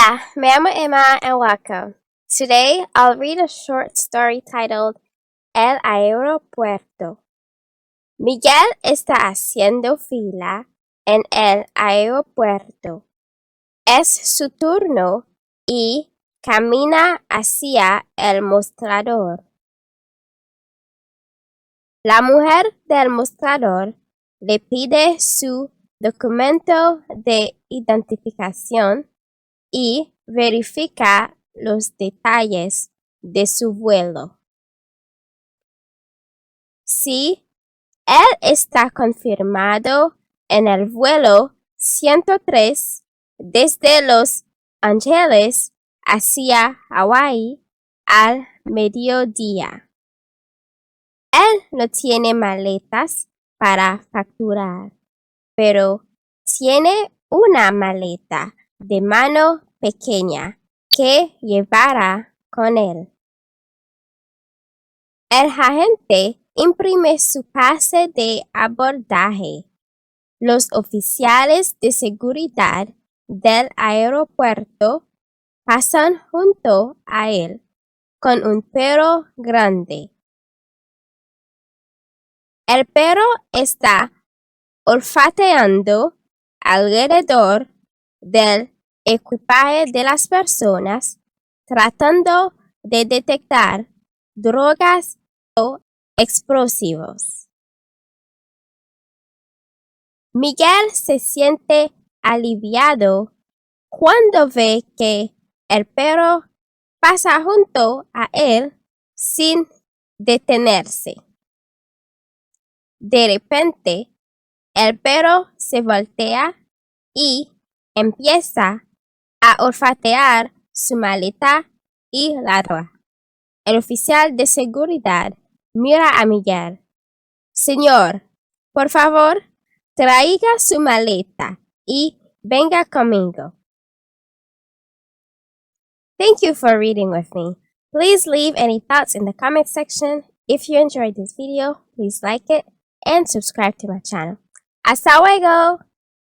Hola, me llamo Emma and welcome. Today I'll read a short story titled El Aeropuerto. Miguel está haciendo fila en el aeropuerto. Es su turno y camina hacia el mostrador. La mujer del mostrador le pide su documento de identificación y verifica los detalles de su vuelo. Si él está confirmado en el vuelo 103 desde Los Ángeles hacia Hawái al mediodía. Él no tiene maletas para facturar, pero tiene una maleta de mano pequeña que llevará con él. El agente imprime su pase de abordaje. Los oficiales de seguridad del aeropuerto pasan junto a él con un perro grande. El perro está olfateando alrededor del equipaje de las personas, tratando de detectar drogas o explosivos. Miguel se siente aliviado cuando ve que el perro pasa junto a él sin detenerse. De repente, el perro se voltea y empieza a olfatear su maleta y ladra. El oficial de seguridad mira a Miguel. Señor, por favor, traiga su maleta y venga conmigo. Thank you for reading with me. Please leave any thoughts in the comment section. If you enjoyed this video, please like it and subscribe to my channel. Hasta luego!